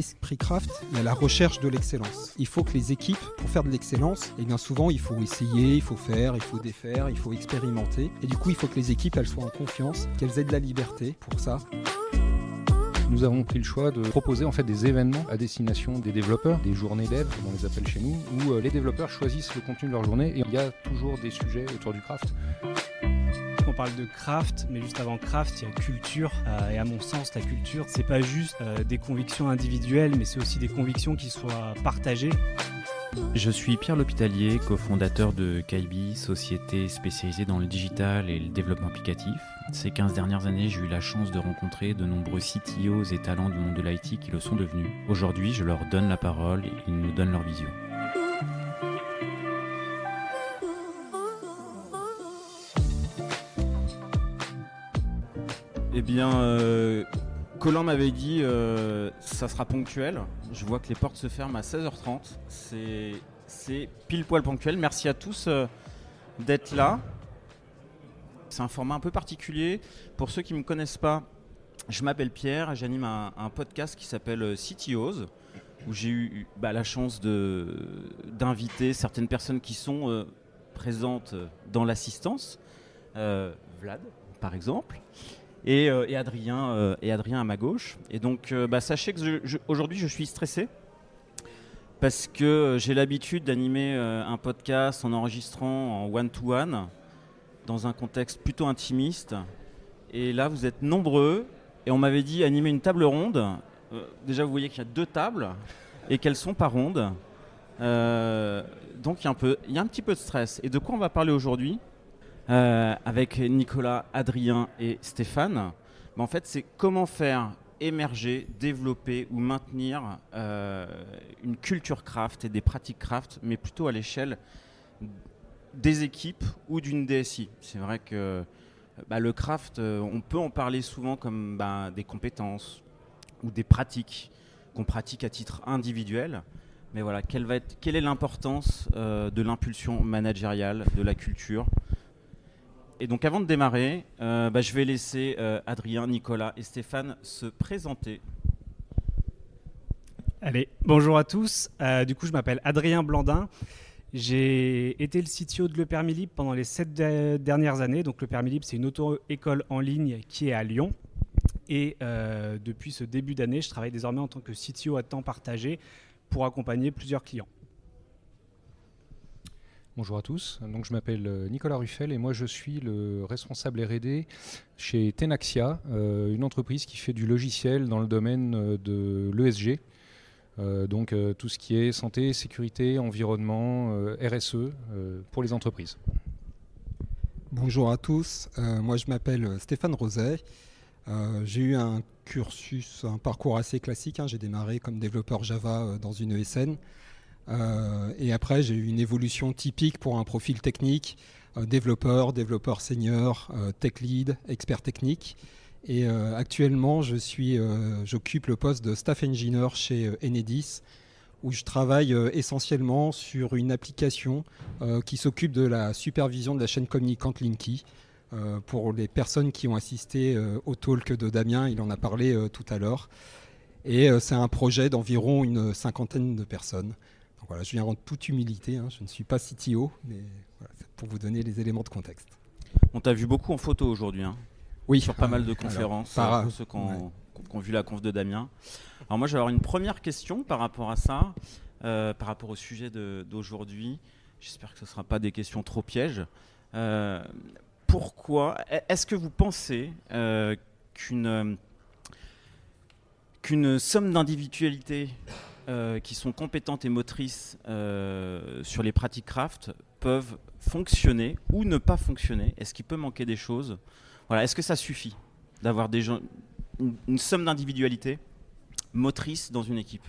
l'esprit craft, il y a la recherche de l'excellence. Il faut que les équipes, pour faire de l'excellence, et bien souvent il faut essayer, il faut faire, il faut défaire, il faut expérimenter. Et du coup, il faut que les équipes elles soient en confiance, qu'elles aient de la liberté pour ça. Nous avons pris le choix de proposer en fait des événements à destination des développeurs, des journées dev, comme on les appelle chez nous, où les développeurs choisissent le contenu de leur journée et il y a toujours des sujets autour du craft. On parle de craft, mais juste avant craft, il y a culture. Et à mon sens, la culture, c'est pas juste des convictions individuelles, mais c'est aussi des convictions qui soient partagées. Je suis Pierre L'Hôpitalier, cofondateur de Kaibi, société spécialisée dans le digital et le développement applicatif. Ces 15 dernières années, j'ai eu la chance de rencontrer de nombreux CTOs et talents du monde de l'IT qui le sont devenus. Aujourd'hui, je leur donne la parole et ils nous donnent leur vision. Eh bien, Colin m'avait dit ça sera ponctuel. Je vois que les portes se ferment à 16h30. C'est pile poil ponctuel. Merci à tous d'être là. C'est un format un peu particulier. Pour ceux qui ne me connaissent pas, je m'appelle Pierre et j'anime un podcast qui s'appelle CTOs, où j'ai eu la chance d'inviter certaines personnes qui sont présentes dans l'assistance. Vlad, par exemple. Et Adrien à ma gauche. Et donc, sachez que aujourd'hui, je suis stressé parce que j'ai l'habitude d'animer un podcast en enregistrant en one-to-one dans un contexte plutôt intimiste. Et là, vous êtes nombreux et on m'avait dit animer une table ronde. Déjà, vous voyez qu'il y a 2 tables et qu'elles ne sont pas rondes. Donc, il y a un petit peu de stress. Et de quoi on va parler aujourd'hui ? Avec Nicolas, Adrien et Stéphane, en fait, c'est comment faire émerger, développer ou maintenir une culture craft et des pratiques craft, mais plutôt à l'échelle des équipes ou d'une DSI. C'est vrai que le craft, on peut en parler souvent comme des compétences ou des pratiques qu'on pratique à titre individuel. Mais voilà, quelle est l'importance de l'impulsion managériale, de la culture ? Et donc avant de démarrer, je vais laisser Adrien, Nicolas et Stéphane se présenter. Allez, bonjour à tous. Du coup, je m'appelle Adrien Blandin. J'ai été le CTO de Le Permis Libre pendant les 7 dernières années. Donc Le Permis Libre, c'est une auto-école en ligne qui est à Lyon. Et depuis ce début d'année, je travaille désormais en tant que CTO à temps partagé pour accompagner plusieurs clients. Bonjour à tous, donc je m'appelle Nicolas Ruffel et moi je suis le responsable R&D chez Tenaxia, une entreprise qui fait du logiciel dans le domaine de l'ESG, donc tout ce qui est santé, sécurité, environnement, RSE pour les entreprises. Bonjour à tous, moi je m'appelle Stéphane Roset. J'ai eu un parcours assez classique, j'ai démarré comme développeur Java dans une ESN. Et après, j'ai eu une évolution typique pour un profil technique, développeur senior, tech lead, expert technique. Et actuellement, j'occupe le poste de staff engineer chez Enedis, où je travaille essentiellement sur une application qui s'occupe de la supervision de la chaîne communicante Linky. Pour les personnes qui ont assisté au talk de Damien, il en a parlé tout à l'heure. Et c'est un projet d'environ une 50aine de personnes. Donc voilà, je viens en toute humilité, je ne suis pas CTO, mais voilà, c'est pour vous donner les éléments de contexte. On t'a vu beaucoup en photo aujourd'hui, oui, sur pas mal de conférences, pour ceux qui ont vu la conf de Damien. Alors moi, j'ai une première question par rapport à ça, par rapport au sujet d'aujourd'hui. J'espère que ce ne sera pas des questions trop pièges. Pourquoi est-ce que vous pensez qu'une somme d'individualités qui sont compétentes et motrices sur les pratiques craft peuvent fonctionner ou ne pas fonctionner? Est-ce qu'il peut manquer des choses? Voilà, est-ce que ça suffit d'avoir des gens, une somme d'individualités motrices dans une équipe?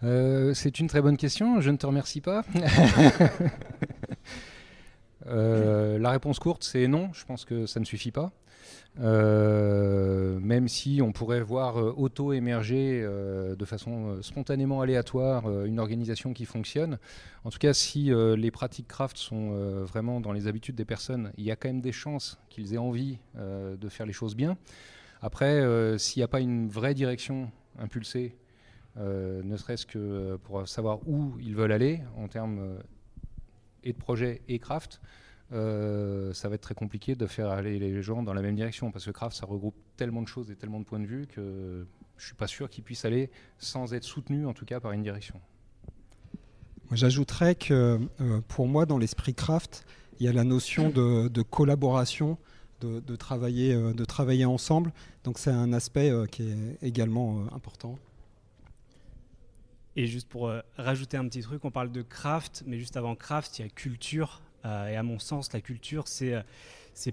C'est une très bonne question, je ne te remercie pas. La réponse courte, c'est non, je pense que ça ne suffit pas. même si on pourrait voir auto-émerger de façon spontanément aléatoire une organisation qui fonctionne. En tout cas, si les pratiques craft sont vraiment dans les habitudes des personnes, il y a quand même des chances qu'ils aient envie de faire les choses bien. Après, s'il n'y a pas une vraie direction impulsée, ne serait-ce que pour savoir où ils veulent aller en termes et de projet et craft, ça va être très compliqué de faire aller les gens dans la même direction, parce que craft, ça regroupe tellement de choses et tellement de points de vue que je ne suis pas sûr qu'ils puissent aller sans être soutenus, en tout cas, par une direction. Moi, j'ajouterais que pour moi, dans l'esprit craft, il y a la notion de collaboration, de travailler ensemble. Donc c'est un aspect qui est également important. Et juste pour rajouter un petit truc, on parle de craft, mais juste avant craft, il y a culture. Et à mon sens, la culture, c'est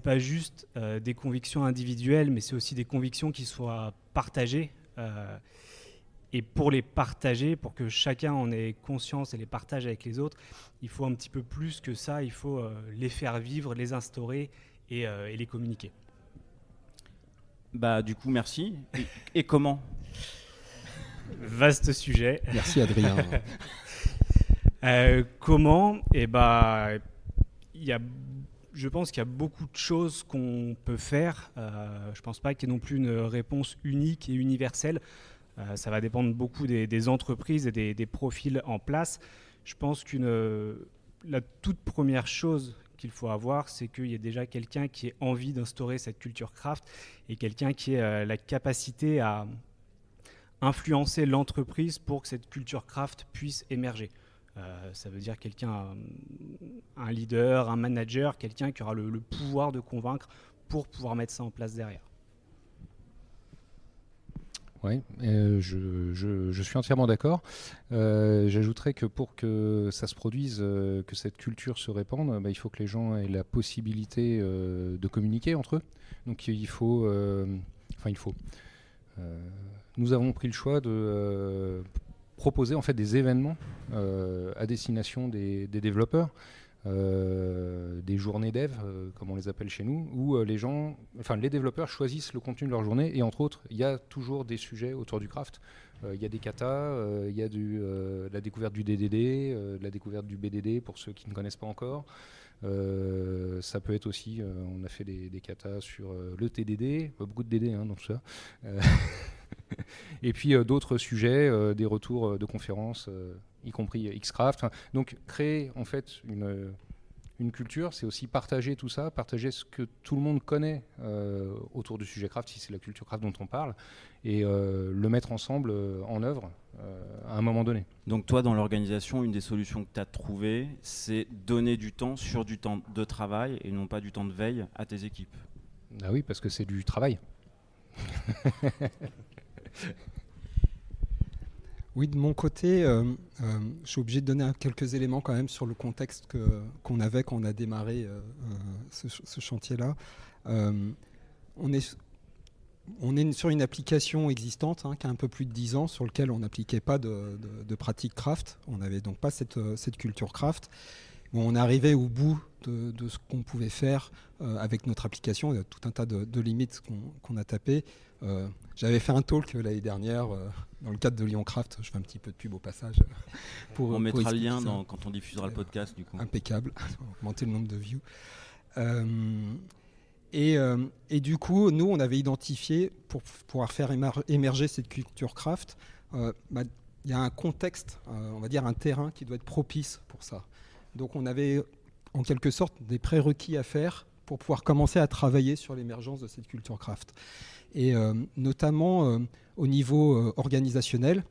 pas juste des convictions individuelles, mais c'est aussi des convictions qui soient partagées. Et pour les partager, pour que chacun en ait conscience et les partage avec les autres, il faut un petit peu plus que ça. Il faut les faire vivre, les instaurer et les communiquer. Bah, du coup, merci. Et comment ? Vaste sujet. Merci Adrien. Comment ? Je pense qu'il y a beaucoup de choses qu'on peut faire. Je ne pense pas qu'il y ait non plus une réponse unique et universelle. Ça va dépendre beaucoup des entreprises et des profils en place. Je pense la toute première chose qu'il faut avoir, c'est qu'il y ait déjà quelqu'un qui ait envie d'instaurer cette culture craft et quelqu'un qui ait la capacité à influencer l'entreprise pour que cette culture craft puisse émerger. Ça veut dire un leader, un manager, quelqu'un qui aura le pouvoir de convaincre pour pouvoir mettre ça en place derrière. Oui, je suis entièrement d'accord. J'ajouterais que pour que ça se produise, que cette culture se répande, il faut que les gens aient la possibilité de communiquer entre eux. Donc il faut... nous avons pris le choix de proposer en fait des événements à destination des développeurs, des journées dev, comme on les appelle chez nous, où les développeurs choisissent le contenu de leur journée, et entre autres, il y a toujours des sujets autour du craft. Il y a des katas, il y a la découverte du DDD, la découverte du BDD pour ceux qui ne connaissent pas encore. Ça peut être aussi, on a fait des katas sur le TDD, beaucoup de DD dans tout ça. Et puis d'autres sujets, des retours de conférences, y compris Xcraft. Donc créer en fait une culture, c'est aussi partager tout ça, partager ce que tout le monde connaît autour du sujet craft, si c'est la culture craft dont on parle, et le mettre ensemble en œuvre à un moment donné. Donc toi, dans l'organisation, une des solutions que tu as trouvées, c'est donner du temps sur du temps de travail et non pas du temps de veille à tes équipes. Ah oui, parce que c'est du travail. Oui, de mon côté, je suis obligé de donner quelques éléments quand même sur le contexte qu'on avait quand on a démarré ce chantier-là. On est sur une application existante qui a un peu plus de 10 ans, sur laquelle on n'appliquait pas de pratique craft. On n'avait donc pas cette culture craft. Bon, on est arrivé au bout de ce qu'on pouvait faire avec notre application. Il y a tout un tas de limites qu'on a tapées. J'avais fait un talk l'année dernière dans le cadre de Lyon Craft. Je fais un petit peu de pub au passage. On mettra le lien quand on diffusera le podcast. Du coup. Impeccable, augmenter le nombre de views. Et du coup, nous, on avait identifié, pour pouvoir faire émerger cette culture craft, il y a un contexte, on va dire un terrain qui doit être propice pour ça. Donc on avait en quelque sorte des prérequis à faire pour pouvoir commencer à travailler sur l'émergence de cette culture craft. Et notamment au niveau organisationnel,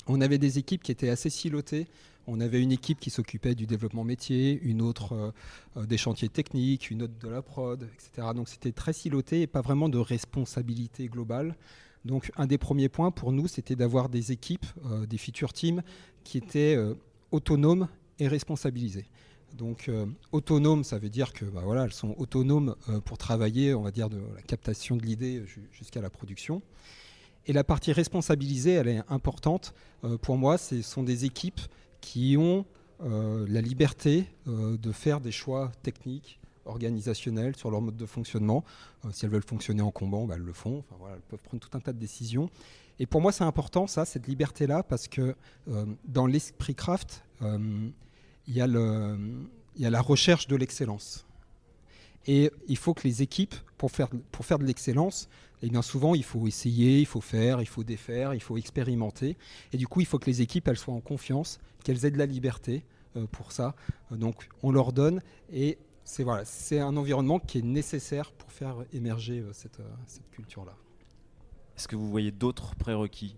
on avait des équipes qui étaient assez silotées. On avait une équipe qui s'occupait du développement métier, une autre des chantiers techniques, une autre de la prod, etc. Donc c'était très siloté et pas vraiment de responsabilité globale. Donc un des premiers points pour nous, c'était d'avoir des équipes, des feature teams qui étaient autonomes et responsabilisées. Donc autonome, ça veut dire que elles sont autonomes pour travailler, on va dire, de la captation de l'idée jusqu'à la production. Et la partie responsabilisée, elle est importante. Pour moi, ce sont des équipes qui ont la liberté de faire des choix techniques, organisationnelles, sur leur mode de fonctionnement. Si elles veulent fonctionner en Kanban, elles le font. Enfin, voilà, elles peuvent prendre tout un tas de décisions. Et pour moi, c'est important, ça, cette liberté-là, parce que dans l'esprit craft, il y a la recherche de l'excellence. Et il faut que les équipes, pour faire de l'excellence, et bien souvent, il faut essayer, il faut faire, il faut défaire, il faut expérimenter. Et du coup, il faut que les équipes, elles soient en confiance, qu'elles aient de la liberté pour ça. Donc, on leur donne. Et c'est un environnement qui est nécessaire pour faire émerger cette culture-là. Est-ce que vous voyez d'autres prérequis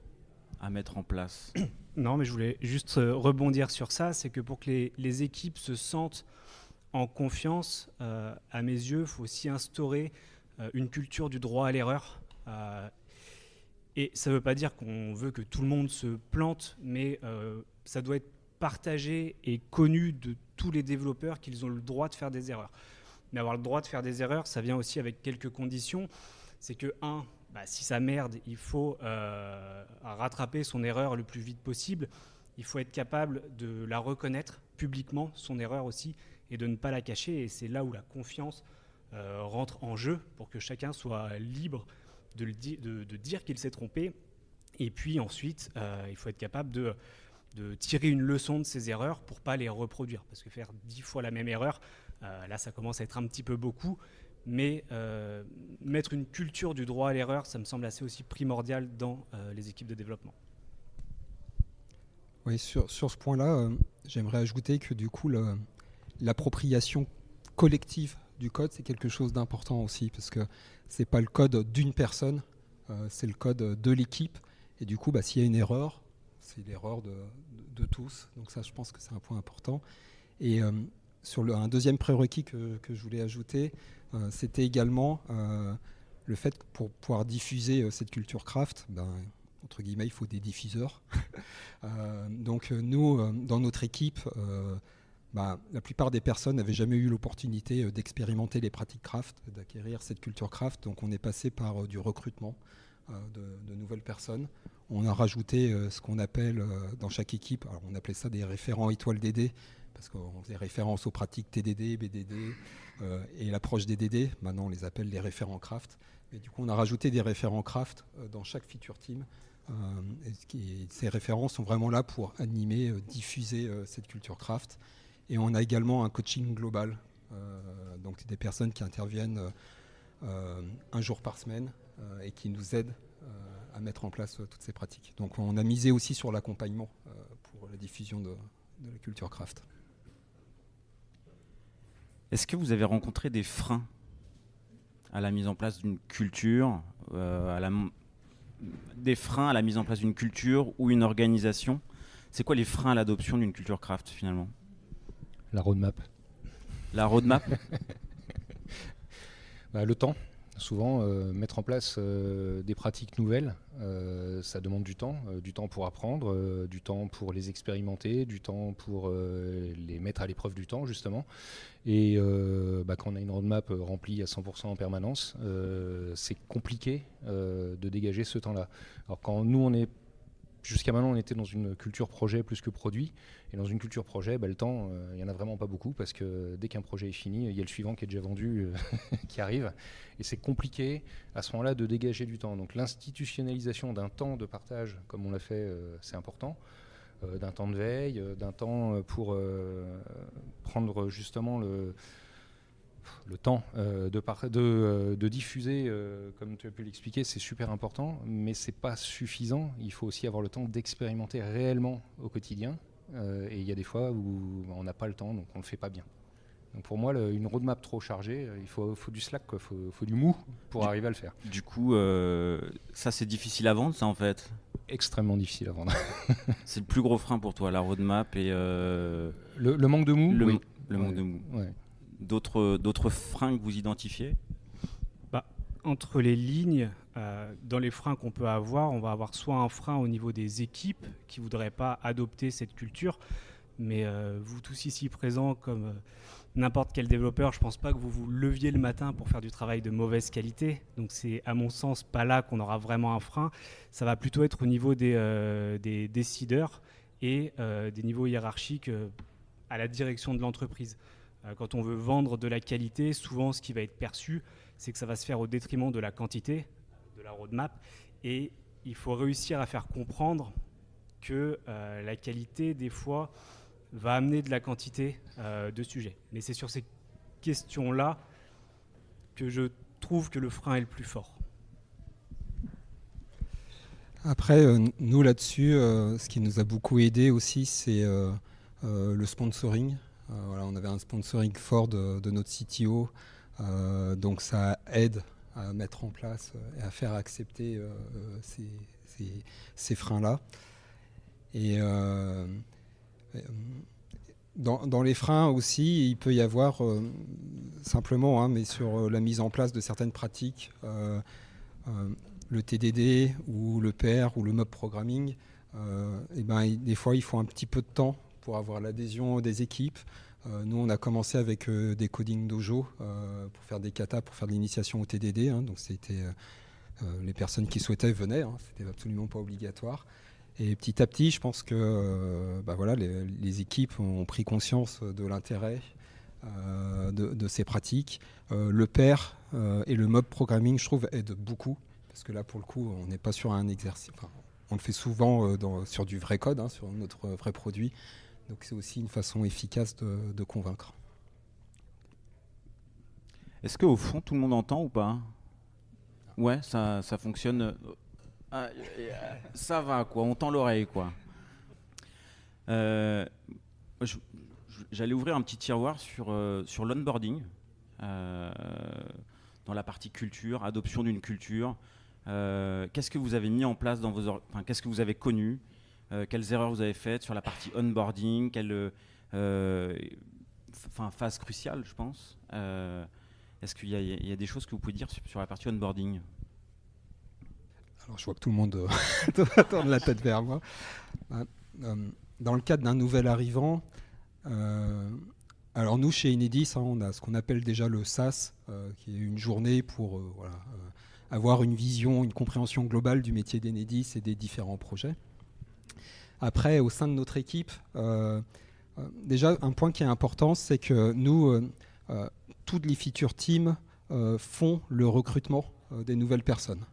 à mettre en place ? Non, mais je voulais juste rebondir sur ça. C'est que pour que les équipes se sentent en confiance, à mes yeux, il faut aussi instaurer une culture du droit à l'erreur. Et ça ne veut pas dire qu'on veut que tout le monde se plante, mais ça doit être partagé et connu de tous les développeurs qu'ils ont le droit de faire des erreurs. Mais avoir le droit de faire des erreurs, ça vient aussi avec quelques conditions. C'est que, si ça merde, il faut rattraper son erreur le plus vite possible. Il faut être capable de la reconnaître publiquement, son erreur aussi, et de ne pas la cacher. Et c'est là où la confiance rentre en jeu pour que chacun soit libre de dire qu'il s'est trompé. Et puis ensuite, il faut être capable de tirer une leçon de ses erreurs pour ne pas les reproduire. Parce que faire 10 fois la même erreur, là ça commence à être un petit peu beaucoup. Mais mettre une culture du droit à l'erreur, ça me semble assez aussi primordial dans les équipes de développement. Oui, sur ce point-là, j'aimerais ajouter que du coup, l'appropriation collective du code, c'est quelque chose d'important aussi, parce que ce n'est pas le code d'une personne, c'est le code de l'équipe. Et du coup, s'il y a une erreur, c'est l'erreur de tous. Donc ça, je pense que c'est un point important. Et sur un deuxième prérequis que je voulais ajouter, c'était également le fait que pour pouvoir diffuser cette culture craft, entre guillemets, il faut des diffuseurs. Donc nous, dans notre équipe, la plupart des personnes n'avaient jamais eu l'opportunité d'expérimenter les pratiques craft, d'acquérir cette culture craft. Donc on est passé par du recrutement de nouvelles personnes. On a rajouté ce qu'on appelle dans chaque équipe, alors on appelait ça des référents étoiles DD, parce qu'on faisait référence aux pratiques TDD, BDD et l'approche DDD. Maintenant on les appelle les référents craft. Et du coup on a rajouté des référents craft dans chaque feature team. Et ces référents sont vraiment là pour animer, diffuser cette culture craft. Et on a également un coaching global, donc des personnes qui interviennent un jour par semaine et qui nous aident à mettre en place toutes ces pratiques. Donc on a misé aussi sur l'accompagnement pour la diffusion de la culture craft. Est-ce que vous avez rencontré des freins à la mise en place d'une culture, des freins à la mise en place d'une culture ou une organisation ? C'est quoi les freins à l'adoption d'une culture craft finalement ? La roadmap. La roadmap ? Le temps. Souvent, mettre en place des pratiques nouvelles, ça demande du temps pour apprendre, du temps pour les expérimenter, du temps pour les mettre à l'épreuve du temps, justement. Et quand on a une roadmap remplie à 100% en permanence, c'est compliqué de dégager ce temps-là. Alors quand nous, jusqu'à maintenant, on était dans une culture projet plus que produit. Et dans une culture projet, le temps, il n'y en a vraiment pas beaucoup parce que dès qu'un projet est fini, il y a le suivant qui est déjà vendu, qui arrive. Et c'est compliqué à ce moment-là de dégager du temps. Donc l'institutionnalisation d'un temps de partage, comme on l'a fait, c'est important. D'un temps de veille, d'un temps pour prendre justement le temps de diffuser, comme tu as pu l'expliquer, c'est super important, mais c'est pas suffisant. Il faut aussi avoir le temps d'expérimenter réellement au quotidien. Et il y a des fois où on n'a pas le temps, donc on le fait pas bien. Donc pour moi, une roadmap trop chargée, il faut du slack, il faut du mou pour arriver à le faire. Du coup, ça c'est difficile à vendre, ça en fait ? Extrêmement difficile à vendre. C'est le plus gros frein pour toi, la roadmap et le manque de mou. Oui. Le manque de mou. Ouais. D'autres freins que vous identifiez ? Entre les lignes, dans les freins qu'on peut avoir, on va avoir soit un frein au niveau des équipes qui ne voudraient pas adopter cette culture, mais vous tous ici présents, comme n'importe quel développeur, je ne pense pas que vous vous leviez le matin pour faire du travail de mauvaise qualité. Donc c'est à mon sens pas là qu'on aura vraiment un frein. Ça va plutôt être au niveau des décideurs et des niveaux hiérarchiques à la direction de l'entreprise. Quand on veut vendre de la qualité, souvent ce qui va être perçu, c'est que ça va se faire au détriment de la quantité, de la roadmap, et il faut réussir à faire comprendre que la qualité, des fois, va amener de la quantité de sujets. Mais c'est sur ces questions-là que je trouve que le frein est le plus fort. Après, nous là-dessus, ce qui nous a beaucoup aidé aussi, c'est le sponsoring. Voilà, on avait un sponsoring fort de notre CTO, donc ça aide à mettre en place et à faire accepter ces freins-là. Et dans les freins aussi, il peut y avoir simplement, mais sur la mise en place de certaines pratiques, le TDD ou le PR ou le mob programming, des fois il faut un petit peu de temps pour avoir l'adhésion des équipes. Nous on a commencé avec des coding dojo pour faire des katas, pour faire de l'initiation au TDD, donc c'était les personnes qui souhaitaient venaient, c'était absolument pas obligatoire. Et petit à petit, je pense que les équipes ont pris conscience de l'intérêt de ces pratiques. Le pair et le mob programming, je trouve, aident beaucoup. Parce que là, pour le coup, on n'est pas sur un exercice. Enfin, on le fait souvent sur du vrai code, sur notre vrai produit. Donc c'est aussi une façon efficace de convaincre. Est-ce qu'au fond, tout le monde entend ou pas ? Ouais, ça fonctionne. Ça va, quoi. On tend l'oreille, quoi. J'allais ouvrir un petit tiroir sur l'onboarding, dans la partie culture, adoption d'une culture. Qu'est-ce que vous avez mis en place qu'est-ce que vous avez connu, quelles erreurs vous avez faites sur la partie onboarding, phase cruciale, je pense. Est-ce qu'il y a des choses que vous pouvez dire sur la partie onboarding ? Alors je vois que tout le monde tourne la tête vers moi. Dans le cadre d'un nouvel arrivant, alors nous chez Enedis, on a ce qu'on appelle déjà le SaaS, qui est une journée pour avoir une vision, une compréhension globale du métier d'Enedis et des différents projets. Après, au sein de notre équipe, déjà un point qui est important, c'est que nous, toutes les feature teams font le recrutement des nouvelles personnes.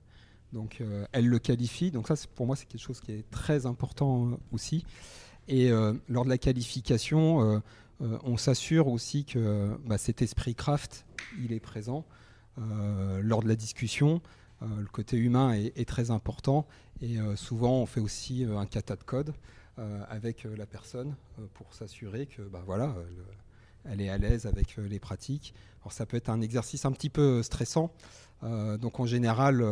Donc elles le qualifient, donc ça pour moi c'est quelque chose qui est très important aussi. Et lors de la qualification, on s'assure aussi que cet esprit craft, il est présent lors de la discussion. Le côté humain est très important et souvent on fait aussi un kata de code avec la personne pour s'assurer que elle est à l'aise avec les pratiques. Alors ça peut être un exercice un petit peu stressant. Donc en général,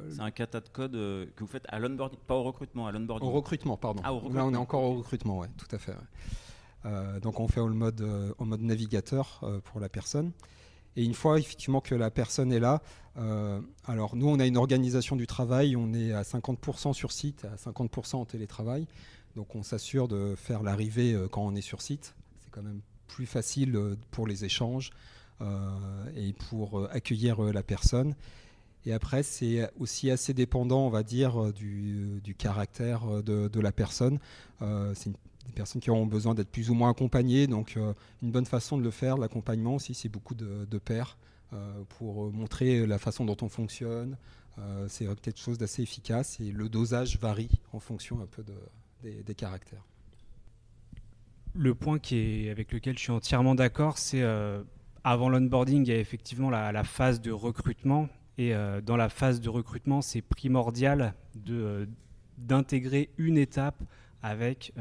c'est un kata de code que vous faites à l'onboarding, pas au recrutement, à l'onboarding. Au recrutement, pardon. Au recrutement. Là, on est encore au recrutement, ouais, tout à fait. Ouais. Donc on fait au mode navigateur pour la personne. Et une fois effectivement que la personne est là, alors nous on a une organisation du travail, on est à 50% sur site, à 50% en télétravail. Donc on s'assure de faire l'arrivée quand on est sur site. C'est quand même plus facile pour les échanges. Et pour accueillir la personne. Et après, c'est aussi assez dépendant, on va dire, du caractère de la personne. C'est des personnes qui auront besoin d'être plus ou moins accompagnées. Donc, une bonne façon de le faire, l'accompagnement aussi, c'est beaucoup de pairs pour montrer la façon dont on fonctionne. C'est quelque chose d'assez efficace et le dosage varie en fonction un peu des caractères. Le point avec lequel je suis entièrement d'accord, c'est... Avant l'onboarding, il y a effectivement la phase de recrutement. Et dans la phase de recrutement, c'est primordial d'intégrer une étape avec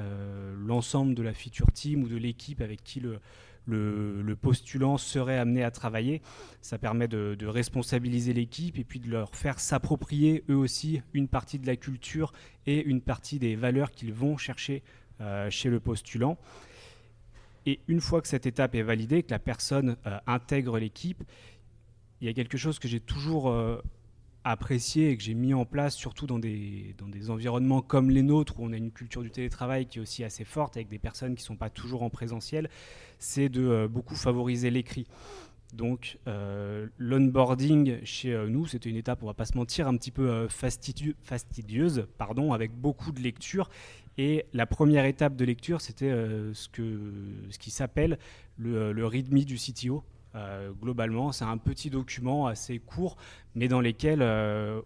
l'ensemble de la feature team ou de l'équipe avec qui le postulant serait amené à travailler. Ça permet de responsabiliser l'équipe et puis de leur faire s'approprier eux aussi une partie de la culture et une partie des valeurs qu'ils vont chercher chez le postulant. Et une fois que cette étape est validée, que la personne intègre l'équipe, il y a quelque chose que j'ai toujours apprécié et que j'ai mis en place, surtout dans des environnements comme les nôtres, où on a une culture du télétravail qui est aussi assez forte, avec des personnes qui ne sont pas toujours en présentiel, c'est de beaucoup favoriser l'écrit. Donc l'onboarding chez nous, c'était une étape, on ne va pas se mentir, un petit peu fastidieuse, avec beaucoup de lectures. Et la première étape de lecture, c'était ce qui s'appelle le README du CTO. Globalement, c'est un petit document assez court, mais dans lequel le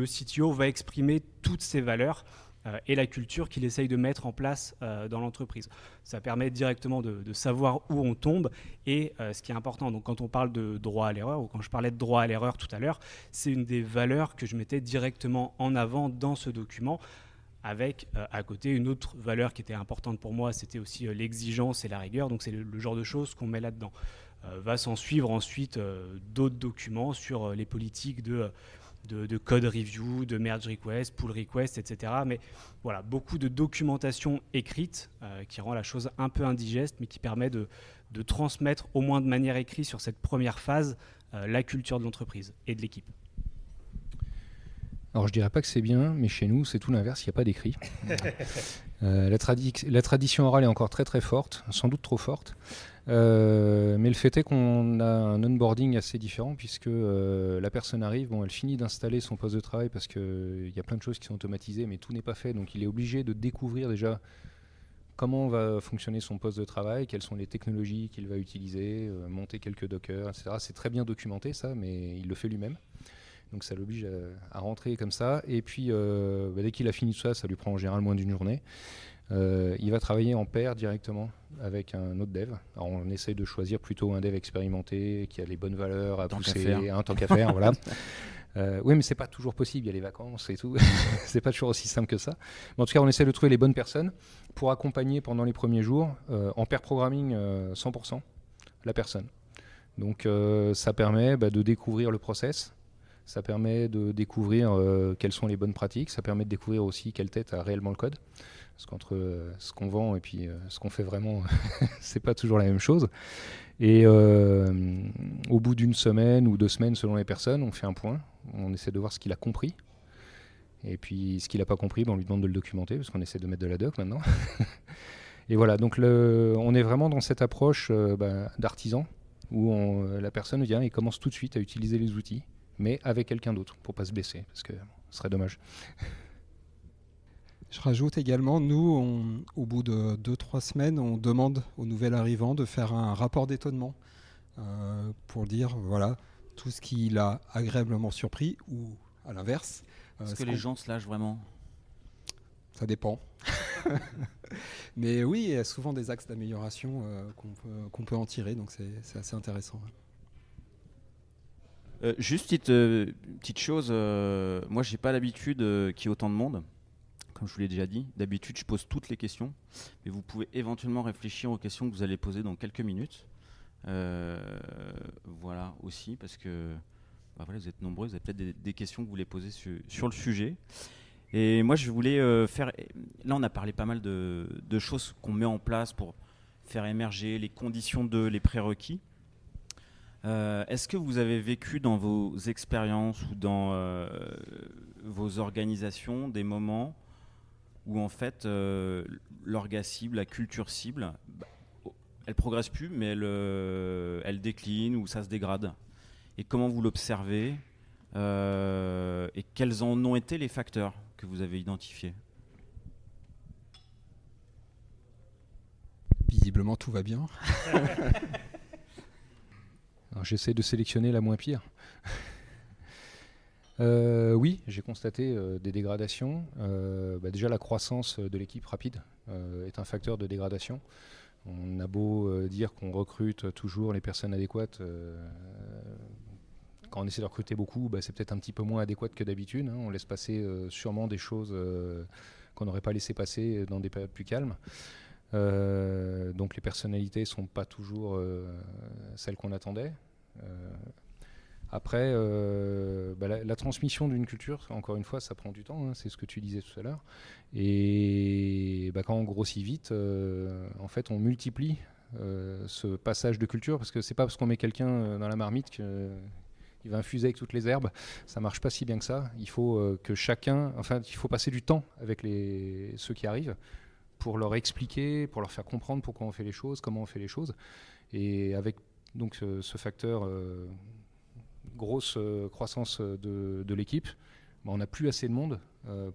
CTO va exprimer toutes ses valeurs et la culture qu'il essaye de mettre en place dans l'entreprise. Ça permet directement de savoir où on tombe et ce qui est important. Donc, quand on parle de droit à l'erreur, ou quand je parlais de droit à l'erreur tout à l'heure, c'est une des valeurs que je mettais directement en avant dans ce document, avec à côté une autre valeur qui était importante pour moi, c'était aussi l'exigence et la rigueur. Donc c'est le genre de choses qu'on met là-dedans. Va s'en suivre ensuite d'autres documents sur les politiques de code review, de merge request, pull request, etc. Mais voilà, beaucoup de documentation écrite qui rend la chose un peu indigeste, mais qui permet de transmettre au moins de manière écrite sur cette première phase la culture de l'entreprise et de l'équipe. Alors je dirais pas que c'est bien, mais chez nous c'est tout l'inverse, il n'y a pas d'écrit. La tradition orale est encore très très forte, sans doute trop forte. Mais le fait est qu'on a un onboarding assez différent puisque la personne arrive, elle finit d'installer son poste de travail parce qu'il y a plein de choses qui sont automatisées, mais tout n'est pas fait, donc il est obligé de découvrir déjà comment va fonctionner son poste de travail, quelles sont les technologies qu'il va utiliser, monter quelques dockers, etc. C'est très bien documenté ça, mais il le fait lui-même. Donc ça l'oblige à rentrer comme ça. Et puis dès qu'il a fini tout ça, ça lui prend en général moins d'une journée. Il va travailler en pair directement avec un autre dev. Alors on essaye de choisir plutôt un dev expérimenté qui a les bonnes valeurs à pousser, tant qu'à faire, voilà. Oui, mais c'est pas toujours possible, il y a les vacances et tout. C'est pas toujours aussi simple que ça. Mais en tout cas, on essaie de trouver les bonnes personnes pour accompagner pendant les premiers jours en pair programming 100% la personne. Donc ça permet de découvrir le process. Ça permet de découvrir quelles sont les bonnes pratiques. Ça permet de découvrir aussi quelle tête a réellement le code. Parce qu'entre ce qu'on vend et puis ce qu'on fait vraiment, c'est pas toujours la même chose. Et au bout d'une semaine ou 2 semaines, selon les personnes, on fait un point. On essaie de voir ce qu'il a compris. Et puis ce qu'il n'a pas compris, on lui demande de le documenter, parce qu'on essaie de mettre de la doc maintenant. Et voilà, donc on est vraiment dans cette approche d'artisan, où la personne vient et commence tout de suite à utiliser les outils, mais avec quelqu'un d'autre, pour pas se blesser, parce que ce serait dommage. Je rajoute également, nous, au bout de 2-3 semaines, on demande au nouvel arrivant de faire un rapport d'étonnement pour dire, voilà, tout ce qui l'a agréablement surpris, ou à l'inverse. Est-ce que les gens se lâchent vraiment ? Ça dépend. Mais oui, il y a souvent des axes d'amélioration qu'on peut en tirer, donc c'est assez intéressant. Juste petite chose, moi j'ai pas l'habitude qu'il y ait autant de monde, comme je vous l'ai déjà dit. D'habitude je pose toutes les questions, mais vous pouvez éventuellement réfléchir aux questions que vous allez poser dans quelques minutes. Voilà aussi, parce que voilà, vous êtes nombreux, vous avez peut-être des questions que vous voulez poser sur le sujet. Et moi je voulais faire, là on a parlé pas mal de choses qu'on met en place pour faire émerger les conditions les prérequis. Est-ce que vous avez vécu dans vos expériences ou dans vos organisations des moments où en fait l'orga cible, la culture cible, elle progresse plus mais elle décline ou ça se dégrade? Et comment vous l'observez et quels en ont été les facteurs que vous avez identifiés? Visiblement tout va bien. Alors, j'essaie de sélectionner la moins pire. Oui, j'ai constaté des dégradations. Déjà, la croissance de l'équipe rapide est un facteur de dégradation. On a beau dire qu'on recrute toujours les personnes adéquates. Quand on essaie de recruter beaucoup, c'est peut-être un petit peu moins adéquat que d'habitude. On laisse passer sûrement des choses qu'on n'aurait pas laissé passer dans des périodes plus calmes. Donc les personnalités ne sont pas toujours celles qu'on attendait. Après, la transmission d'une culture, encore une fois, ça prend du temps, c'est ce que tu disais tout à l'heure. Et quand on grossit vite, en fait, on multiplie ce passage de culture, parce que c'est pas parce qu'on met quelqu'un dans la marmite qu'il va infuser avec toutes les herbes. Ça marche pas si bien que ça. Il faut que chacun, il faut passer du temps avec ceux qui arrivent, pour leur expliquer, pour leur faire comprendre pourquoi on fait les choses, comment on fait les choses. Et avec donc ce facteur grosse croissance de l'équipe, on n'a plus assez de monde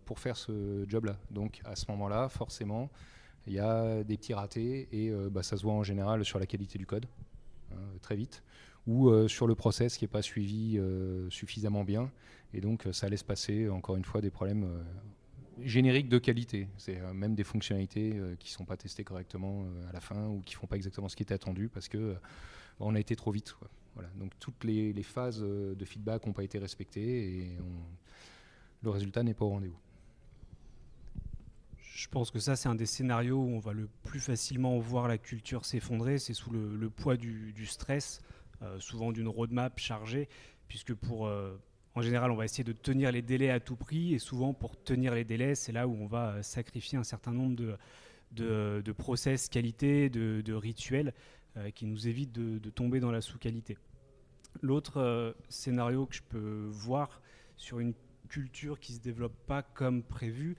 pour faire ce job-là. Donc à ce moment-là, forcément, il y a des petits ratés et ça se voit en général sur la qualité du code, très vite, ou sur le process qui n'est pas suivi suffisamment bien. Et donc ça laisse passer, encore une fois, des problèmes génériques de qualité. C'est même des fonctionnalités qui ne sont pas testées correctement à la fin ou qui ne font pas exactement ce qui était attendu parce qu'on a été trop vite, quoi. Voilà. Donc toutes les phases de feedback n'ont pas été respectées et le résultat n'est pas au rendez-vous. Je pense que ça, c'est un des scénarios où on va le plus facilement voir la culture s'effondrer. C'est sous le poids du stress, souvent d'une roadmap chargée, puisque en général, on va essayer de tenir les délais à tout prix, et souvent, pour tenir les délais, c'est là où on va sacrifier un certain nombre de process qualité, de rituels, qui nous évitent de tomber dans la sous-qualité. L'autre scénario que je peux voir sur une culture qui ne se développe pas comme prévu,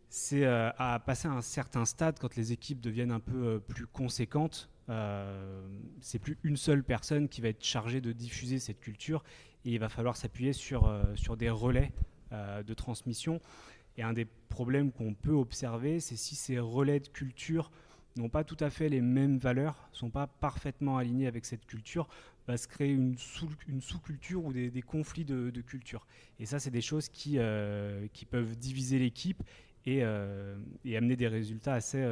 c'est à passer à un certain stade, quand les équipes deviennent un peu plus conséquentes, c'est plus une seule personne qui va être chargée de diffuser cette culture, et il va falloir s'appuyer sur des relais de transmission. Et un des problèmes qu'on peut observer, c'est si ces relais de culture n'ont pas tout à fait les mêmes valeurs, ne sont pas parfaitement alignés avec cette culture, va se créer une sous-culture ou des conflits de culture. Et ça, c'est des choses qui peuvent diviser l'équipe et amener des résultats assez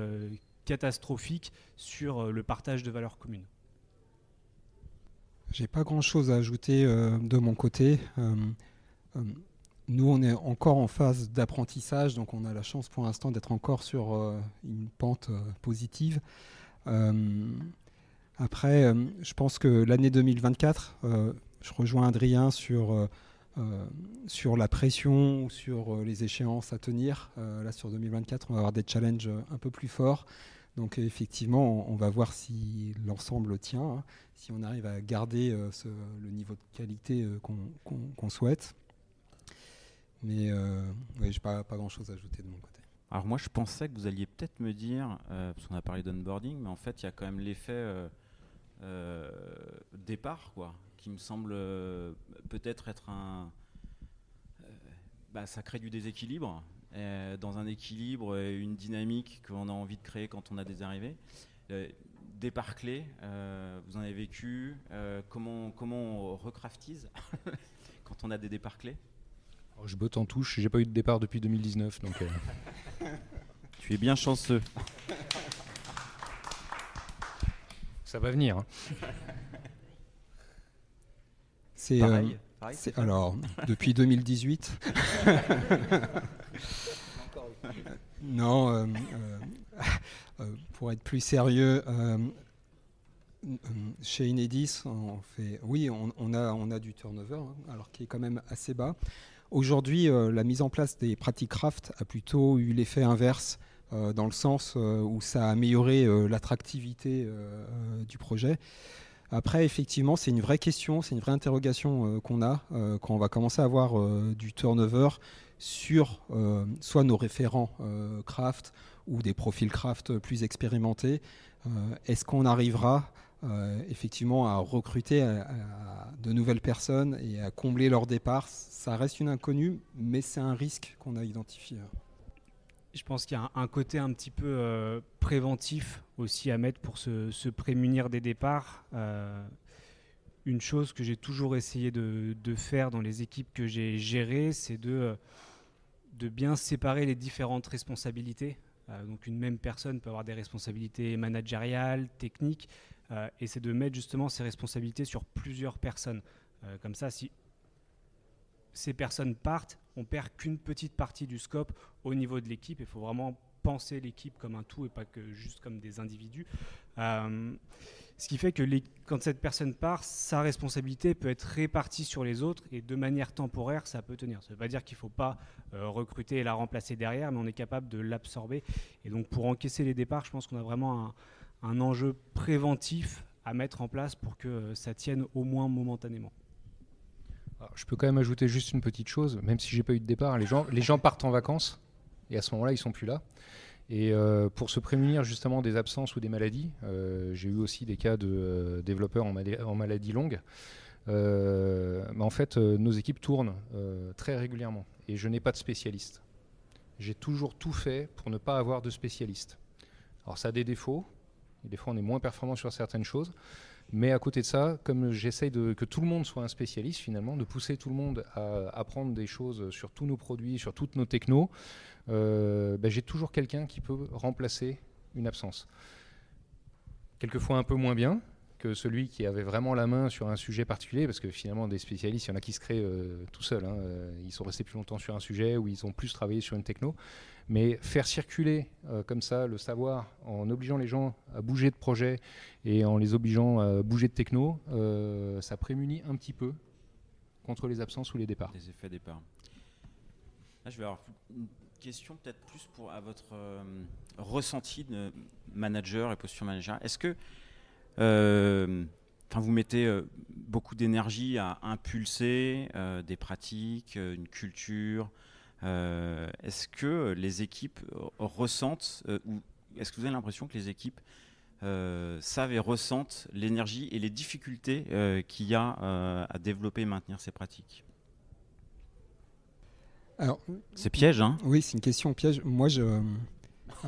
catastrophiques sur le partage de valeurs communes. J'ai pas grand-chose à ajouter de mon côté. Nous, on est encore en phase d'apprentissage, donc on a la chance pour l'instant d'être encore sur une pente positive. Après, je pense que l'année 2024, je rejoins Adrien sur la pression ou sur les échéances à tenir. Là, sur 2024, on va avoir des challenges un peu plus forts. Donc effectivement, on va voir si l'ensemble tient, hein, si on arrive à garder le niveau de qualité qu'on souhaite. Mais je n'ai pas grand-chose à ajouter de mon côté. Alors moi, je pensais que vous alliez peut-être me dire, parce qu'on a parlé d'onboarding, mais en fait, il y a quand même l'effet départ, quoi, qui me semble peut-être être ça crée du déséquilibre. Dans un équilibre, une dynamique qu'on a envie de créer quand on a des arrivées. Départ clé, vous en avez vécu, comment on recraftise quand on a des départs clés? Alors, je botte en touche, j'ai pas eu de départ depuis 2019, donc tu es bien chanceux. Ça va venir, hein. C'est pareil, alors, depuis 2018. Non, pour être plus sérieux, chez Enedis, on a du turnover, hein, alors qui est quand même assez bas. Aujourd'hui, la mise en place des pratiques craft a plutôt eu l'effet inverse, dans le sens où ça a amélioré l'attractivité du projet. Après, effectivement, c'est une vraie question, c'est une vraie interrogation qu'on a quand on va commencer à avoir du turnover sur soit nos référents craft ou des profils craft plus expérimentés. Est-ce qu'on arrivera effectivement à recruter de nouvelles personnes et à combler leur départ? Ça reste une inconnue, mais c'est un risque qu'on a identifié. Je pense qu'il y a un côté un petit peu préventif aussi à mettre pour se prémunir des départs. Une chose que j'ai toujours essayé de faire dans les équipes que j'ai gérées, c'est de bien séparer les différentes responsabilités. Donc une même personne peut avoir des responsabilités managériales, techniques, et c'est de mettre justement ces responsabilités sur plusieurs personnes. Comme ça, si ces personnes partent, on perd qu'une petite partie du scope au niveau de l'équipe. Il faut vraiment penser l'équipe comme un tout et pas que juste comme des individus. Ce qui fait que quand cette personne part, sa responsabilité peut être répartie sur les autres et de manière temporaire, ça peut tenir. Ça ne veut pas dire qu'il ne faut pas recruter et la remplacer derrière, mais on est capable de l'absorber. Et donc pour encaisser les départs, je pense qu'on a vraiment un enjeu préventif à mettre en place pour que ça tienne au moins momentanément. Alors, je peux quand même ajouter juste une petite chose, même si j'ai pas eu de départ, les gens partent en vacances et à ce moment-là, ils sont plus là. Et pour se prémunir justement des absences ou des maladies, j'ai eu aussi des cas de développeurs en maladie longue. Mais en fait, nos équipes tournent très régulièrement. et je n'ai pas de spécialiste. J'ai toujours tout fait pour ne pas avoir de spécialiste. Alors ça a des défauts, et des fois on est moins performant sur certaines choses, mais à côté de ça, comme j'essaye que tout le monde soit un spécialiste finalement, de pousser tout le monde à apprendre des choses sur tous nos produits, sur toutes nos technos, j'ai toujours quelqu'un qui peut remplacer une absence. Quelquefois un peu moins bien que celui qui avait vraiment la main sur un sujet particulier, parce que finalement des spécialistes, il y en a qui se créent tout seuls, ils sont restés plus longtemps sur un sujet ou ils ont plus travaillé sur une techno, mais faire circuler comme ça le savoir en obligeant les gens à bouger de projet et en les obligeant à bouger de techno, ça prémunit un petit peu contre les absences ou les départs. Les effets départ. Là, je vais avoir une question peut-être plus à votre ressenti de manager et posture manager. Est-ce que vous mettez beaucoup d'énergie à impulser des pratiques, une culture. Est-ce que les équipes ressentent, ou est-ce que vous avez l'impression que les équipes savent et ressentent l'énergie et les difficultés qu'il y a à développer et maintenir ces pratiques? Alors, c'est piège, hein? Oui, c'est une question piège. Moi,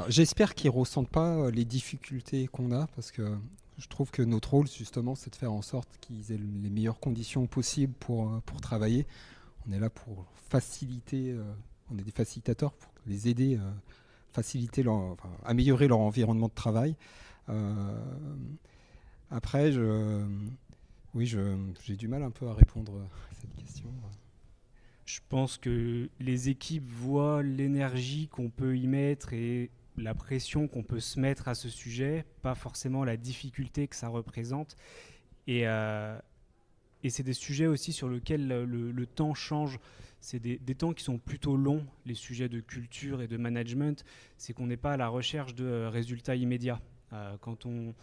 j'espère qu'ils ne ressentent pas les difficultés qu'on a, parce que je trouve que notre rôle, justement, c'est de faire en sorte qu'ils aient les meilleures conditions possibles pour travailler. On est là pour faciliter, on est des facilitateurs pour les aider, améliorer leur environnement de travail. Après, j'ai du mal un peu à répondre à cette question. Je pense que les équipes voient l'énergie qu'on peut y mettre et la pression qu'on peut se mettre à ce sujet, pas forcément la difficulté que ça représente. Et c'est des sujets aussi sur lesquels le temps change. C'est des temps qui sont plutôt longs, les sujets de culture et de management. C'est qu'on n'est pas à la recherche de résultats immédiats. Quand on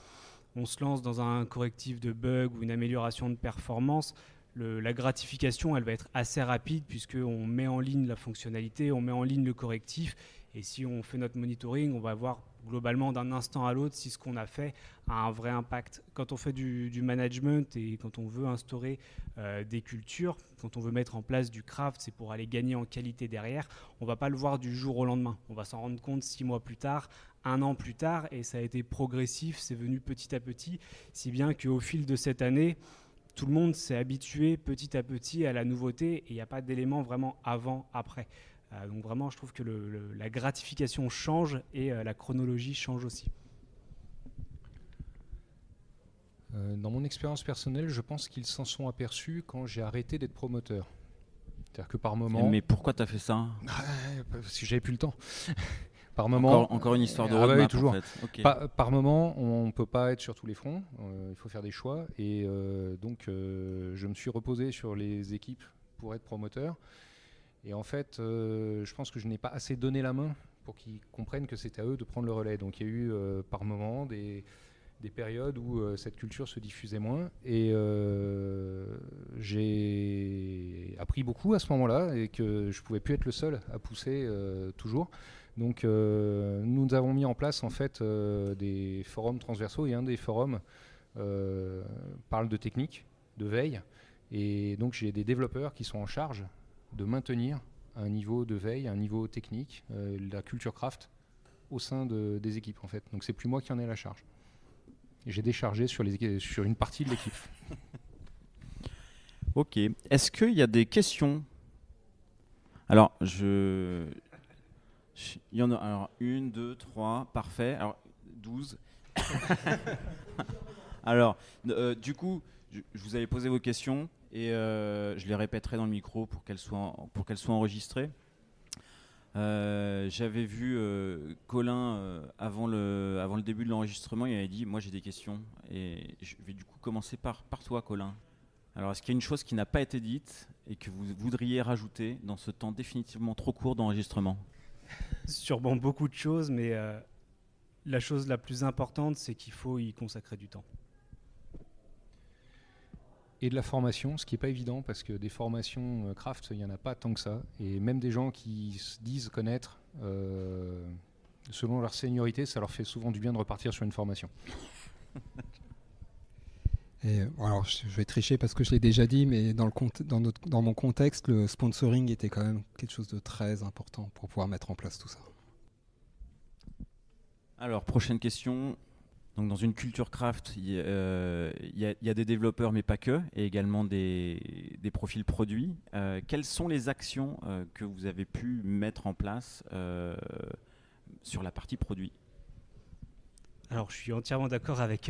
se lance dans un correctif de bug ou une amélioration de performance, la gratification, elle va être assez rapide puisqu'on met en ligne la fonctionnalité, on met en ligne le correctif. Et si on fait notre monitoring, on va voir globalement d'un instant à l'autre si ce qu'on a fait a un vrai impact. Quand on fait du management et quand on veut instaurer des cultures, quand on veut mettre en place du craft, c'est pour aller gagner en qualité derrière. On ne va pas le voir du jour au lendemain. On va s'en rendre compte 6 mois plus tard, 1 an plus tard, et ça a été progressif, c'est venu petit à petit, si bien qu'au fil de cette année, tout le monde s'est habitué petit à petit à la nouveauté et il n'y a pas d'élément vraiment avant-après. Donc vraiment, je trouve que la gratification change et la chronologie change aussi. Dans mon expérience personnelle, je pense qu'ils s'en sont aperçus quand j'ai arrêté d'être promoteur. C'est-à-dire que par moment... Mais pourquoi tu as fait ça? Parce que j'avais plus le temps. Par moment, encore une histoire de roadmap, oui, toujours. En fait. Okay. Par moment, on ne peut pas être sur tous les fronts. Il faut faire des choix. Et donc, je me suis reposé sur les équipes pour être promoteur. Et en fait, je pense que je n'ai pas assez donné la main pour qu'ils comprennent que c'était à eux de prendre le relais. Donc il y a eu par moments des périodes où cette culture se diffusait moins. Et j'ai appris beaucoup à ce moment-là et que je ne pouvais plus être le seul à pousser toujours. Donc nous avons mis en place en fait des forums transversaux et un des forums parle de technique, de veille. Et donc j'ai des développeurs qui sont en charge de maintenir un niveau de veille, un niveau technique, la culture craft au sein des équipes en fait. Donc c'est plus moi qui en ai la charge. Et j'ai déchargé sur une partie de l'équipe. Ok. Est-ce qu'il y a des questions? Alors, il y en a alors 1, 2, 3, parfait. Alors 12. Alors, du coup, je vous avais posé vos questions et je les répéterai dans le micro pour qu'elles soient enregistrées. J'avais vu Colin avant le début de l'enregistrement, il avait dit moi j'ai des questions et je vais du coup commencer par toi, Colin. Alors est-ce qu'il y a une chose qui n'a pas été dite et que vous voudriez rajouter dans ce temps définitivement trop court d'enregistrement? Sûrement beaucoup de choses, mais la chose la plus importante, c'est qu'il faut y consacrer du temps. Et de la formation, ce qui n'est pas évident parce que des formations craft, il n'y en a pas tant que ça. Et même des gens qui se disent connaître, selon leur seniorité, ça leur fait souvent du bien de repartir sur une formation. Et alors, je vais tricher parce que je l'ai déjà dit, mais dans mon contexte, le sponsoring était quand même quelque chose de très important pour pouvoir mettre en place tout ça. Alors, prochaine question. Donc, dans une culture craft, il y a des développeurs, mais pas que, et également des profils produits. Quelles sont les actions que vous avez pu mettre en place sur la partie produit ? Alors, je suis entièrement d'accord avec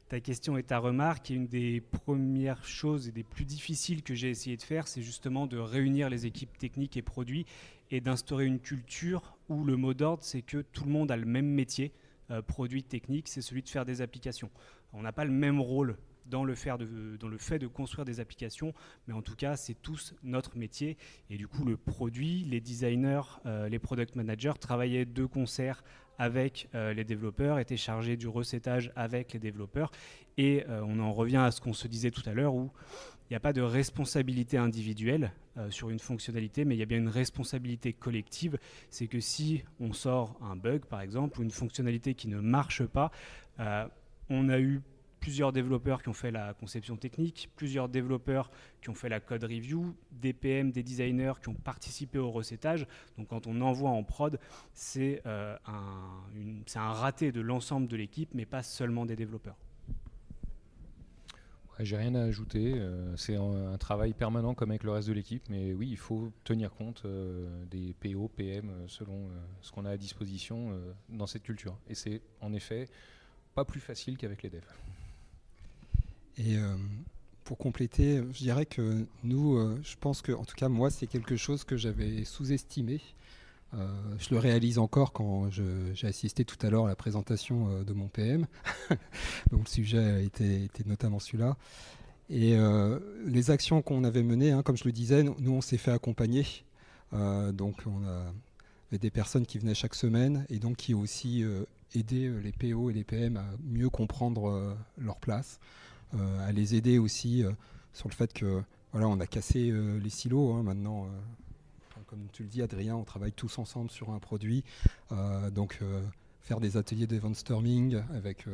ta question et ta remarque. Et une des premières choses et des plus difficiles que j'ai essayé de faire, c'est justement de réunir les équipes techniques et produits et d'instaurer une culture où le mot d'ordre, c'est que tout le monde a le même métier, produit technique, c'est celui de faire des applications. On n'a pas le même rôle dans le fait de construire des applications, mais en tout cas, c'est tous notre métier. Et du coup, le produit, les designers, les product managers travaillaient de concert avec les développeurs, étaient chargés du recettage avec les développeurs. Et on en revient à ce qu'on se disait tout à l'heure, où il n'y a pas de responsabilité individuelle sur une fonctionnalité, mais il y a bien une responsabilité collective. C'est que si on sort un bug, par exemple, ou une fonctionnalité qui ne marche pas, on a eu plusieurs développeurs qui ont fait la conception technique, plusieurs développeurs qui ont fait la code review, des PM, des designers qui ont participé au recettage. Donc quand on envoie en prod, c'est un raté de l'ensemble de l'équipe, mais pas seulement des développeurs. Ouais, j'ai rien à ajouter. C'est un travail permanent comme avec le reste de l'équipe, mais oui, il faut tenir compte des PO, PM, selon ce qu'on a à disposition dans cette culture. Et c'est en effet pas plus facile qu'avec les devs. Et pour compléter, je dirais que nous, je pense que, en tout cas moi, c'est quelque chose que j'avais sous-estimé. Je le réalise encore quand j'ai assisté tout à l'heure à la présentation de mon PM. Donc le sujet était notamment celui-là. Et les actions qu'on avait menées, comme je le disais, nous on s'est fait accompagner. Donc on avait des personnes qui venaient chaque semaine et donc qui ont aussi aidé les PO et les PM à mieux comprendre leur place. À les aider aussi sur le fait que voilà, on a cassé les silos maintenant. Comme tu le dis, Adrien, on travaille tous ensemble sur un produit. Donc faire des ateliers d'event-storming avec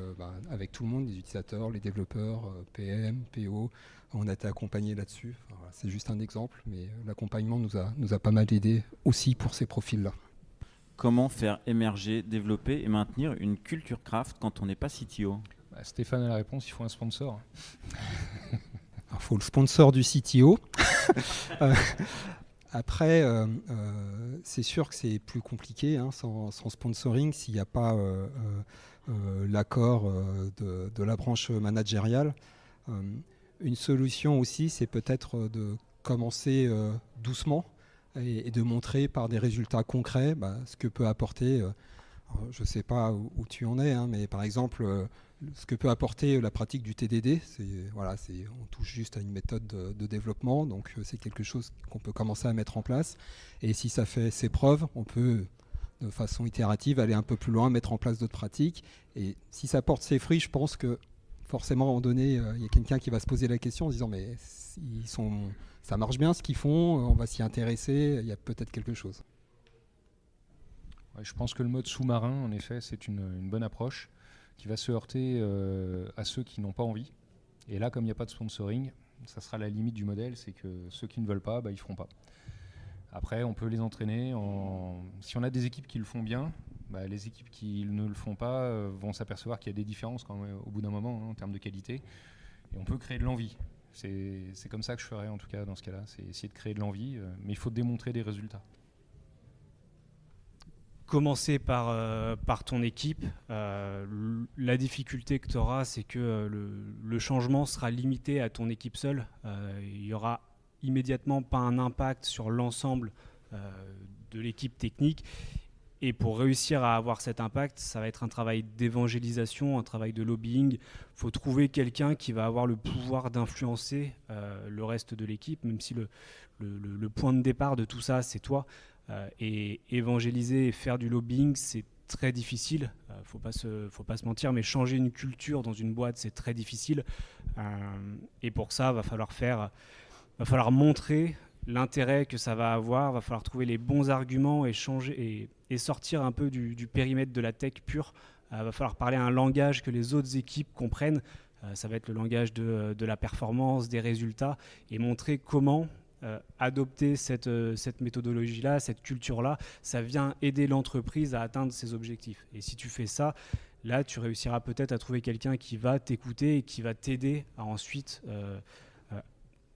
tout le monde, les utilisateurs, les développeurs, PM, PO. On a été accompagnés là-dessus. Enfin, voilà, c'est juste un exemple, mais l'accompagnement nous a pas mal aidé aussi pour ces profils-là. Comment faire émerger, développer et maintenir une culture craft quand on n'est pas CTO ? Stéphane a la réponse, il faut un sponsor. Il faut le sponsor du CTO. Après, c'est sûr que c'est plus compliqué sans sponsoring s'il n'y a pas l'accord de la branche managériale. Une solution aussi, c'est peut-être de commencer doucement et de montrer par des résultats concrets ce que peut apporter. Je ne sais pas où tu en es, mais par exemple, ce que peut apporter la pratique du TDD, on touche juste à une méthode de développement, donc c'est quelque chose qu'on peut commencer à mettre en place. Et si ça fait ses preuves, on peut, de façon itérative, aller un peu plus loin, mettre en place d'autres pratiques. Et si ça porte ses fruits, je pense que forcément, à un moment donné, il y a quelqu'un qui va se poser la question en se disant mais ça marche bien ce qu'ils font, on va s'y intéresser, il y a peut-être quelque chose. Ouais, je pense que le mode sous-marin, en effet, c'est une bonne approche qui va se heurter à ceux qui n'ont pas envie. Et là, comme il n'y a pas de sponsoring, ça sera la limite du modèle, c'est que ceux qui ne veulent pas, ils ne feront pas. Après, on peut les entraîner. Si on a des équipes qui le font bien, les équipes qui ne le font pas vont s'apercevoir qu'il y a des différences quand même, au bout d'un moment en termes de qualité. Et on peut créer de l'envie. C'est comme ça que je ferais en tout cas dans ce cas-là, c'est essayer de créer de l'envie, mais il faut démontrer des résultats. Commencer par ton équipe. La difficulté que tu auras, c'est que le changement sera limité à ton équipe seule. Il n'y aura immédiatement pas un impact sur l'ensemble de l'équipe technique. Et pour réussir à avoir cet impact, ça va être un travail d'évangélisation, un travail de lobbying. Il faut trouver quelqu'un qui va avoir le pouvoir d'influencer le reste de l'équipe, même si le point de départ de tout ça, c'est toi. Et évangéliser et faire du lobbying, c'est très difficile. Faut pas se mentir, mais changer une culture dans une boîte, c'est très difficile. Et pour ça, va falloir montrer l'intérêt que ça va avoir, va falloir trouver les bons arguments et changer et sortir un peu du périmètre de la tech pure. Va falloir parler un langage que les autres équipes comprennent. Ça va être le langage de la performance, des résultats, et montrer comment adopter cette méthodologie-là, cette culture-là, ça vient aider l'entreprise à atteindre ses objectifs. Et si tu fais ça, là, tu réussiras peut-être à trouver quelqu'un qui va t'écouter et qui va t'aider à ensuite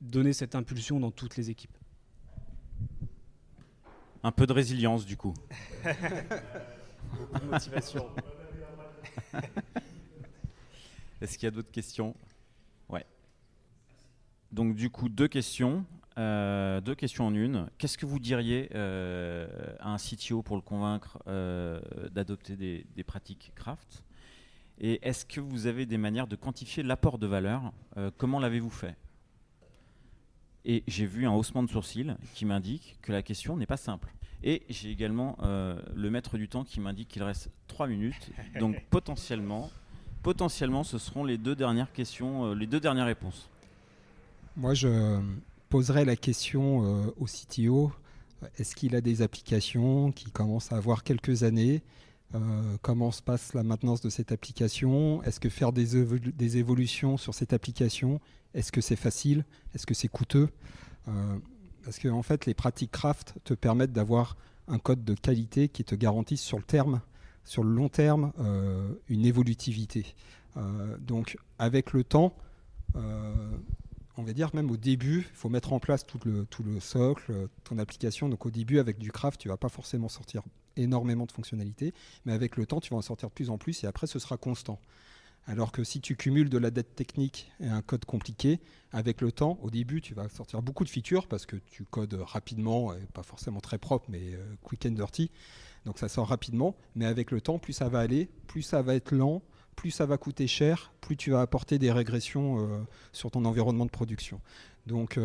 donner cette impulsion dans toutes les équipes. Un peu de résilience, du coup. Beaucoup de motivation. Est-ce qu'il y a d'autres questions ? Ouais. Donc, du coup, deux questions en une. Qu'est-ce que vous diriez à un CTO pour le convaincre d'adopter des pratiques craft ? Et est-ce que vous avez des manières de quantifier l'apport de valeur ? Comment l'avez-vous fait ? Et j'ai vu un haussement de sourcil qui m'indique que la question n'est pas simple. Et j'ai également le maître du temps qui m'indique qu'il reste 3 minutes. Donc potentiellement, ce seront les 2 dernières questions, les 2 dernières réponses. Moi, je poserais la question au CTO. Est-ce qu'il a des applications qui commencent à avoir quelques années ? Comment se passe la maintenance de cette application ? Est-ce que faire des évolutions sur cette application, est-ce que c'est facile ? Est-ce que c'est coûteux ? Parce que en fait, les pratiques craft te permettent d'avoir un code de qualité qui te garantisse sur le long terme, une évolutivité. Donc, avec le temps, on va dire même au début, il faut mettre en place tout le socle, ton application. Donc, au début, avec du craft, tu ne vas pas forcément sortir énormément de fonctionnalités, mais avec le temps, tu vas en sortir de plus en plus et après, ce sera constant. Alors que si tu cumules de la dette technique et un code compliqué, avec le temps, au début, tu vas sortir beaucoup de features parce que tu codes rapidement, et pas forcément très propre, mais quick and dirty. Donc ça sort rapidement, mais avec le temps, plus ça va aller, plus ça va être lent, plus ça va coûter cher, plus tu vas apporter des régressions sur ton environnement de production. Donc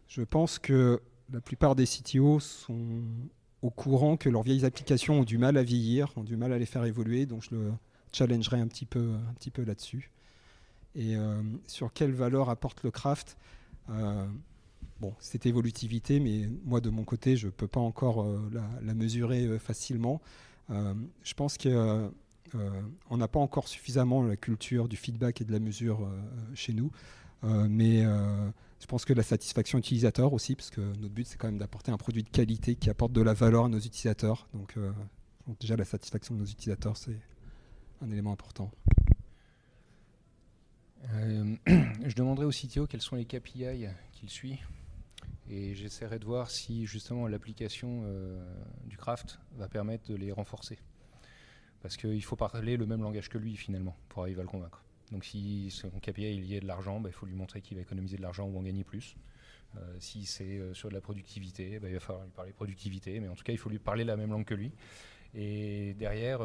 je pense que la plupart des CTO sont au courant que leurs vieilles applications ont du mal à vieillir, ont du mal à les faire évoluer, donc je le challengerai un petit peu là-dessus. Et sur quelle valeur apporte le craft ? C'est évolutivité, mais moi de mon côté, je ne peux pas encore la mesurer facilement. Je pense qu'on n'a pas encore suffisamment la culture du feedback et de la mesure chez nous, mais je pense que la satisfaction utilisateur aussi, parce que notre but c'est quand même d'apporter un produit de qualité qui apporte de la valeur à nos utilisateurs. Donc déjà la satisfaction de nos utilisateurs, c'est un élément important. Je demanderai au CTO quels sont les KPI qu'il suit et j'essaierai de voir si justement l'application du craft va permettre de les renforcer. Parce qu'il faut parler le même langage que lui finalement pour arriver à le convaincre. Donc si son KPI est lié à de l'argent, il faut lui montrer qu'il va économiser de l'argent ou en gagner plus. Si c'est sur de la productivité, il va falloir lui parler productivité, mais en tout cas il faut lui parler la même langue que lui. Et derrière,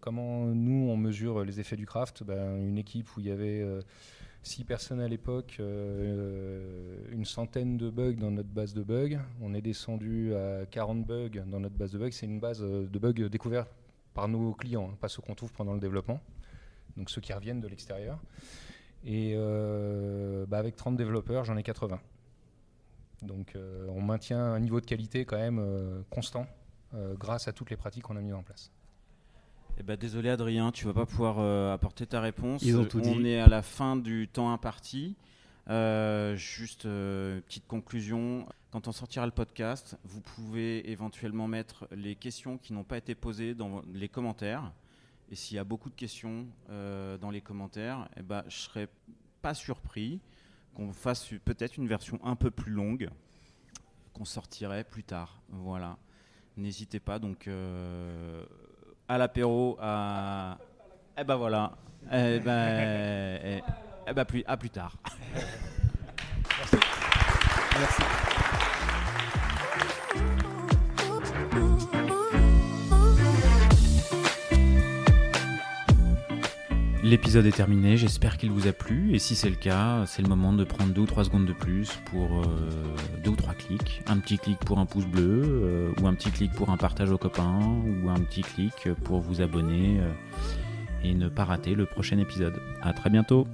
comment nous on mesure les effets du craft ? Une équipe où il y avait 6 personnes à l'époque, une centaine de bugs dans notre base de bugs. On est descendu à 40 bugs dans notre base de bugs. C'est une base de bugs découverts par nos clients, pas ceux qu'on trouve pendant le développement, donc ceux qui reviennent de l'extérieur. Et avec 30 développeurs, j'en ai 80. Donc on maintient un niveau de qualité quand même constant. Grâce à toutes les pratiques qu'on a mises en place. Désolé Adrien, tu ne vas pas pouvoir apporter ta réponse. Ils ont tout dit. On est à la fin du temps imparti. Juste petite conclusion. Quand on sortira le podcast, vous pouvez éventuellement mettre les questions qui n'ont pas été posées dans les commentaires. Et s'il y a beaucoup de questions dans les commentaires, je ne serais pas surpris qu'on fasse peut-être une version un peu plus longue qu'on sortirait plus tard. Voilà. N'hésitez pas donc à l'apéro, à voilà, à plus tard. Merci. L'épisode est terminé, j'espère qu'il vous a plu et si c'est le cas, c'est le moment de prendre 2 ou 3 secondes de plus pour 2 ou 3 clics. Un petit clic pour un pouce bleu ou un petit clic pour un partage aux copains ou un petit clic pour vous abonner et ne pas rater le prochain épisode. À très bientôt.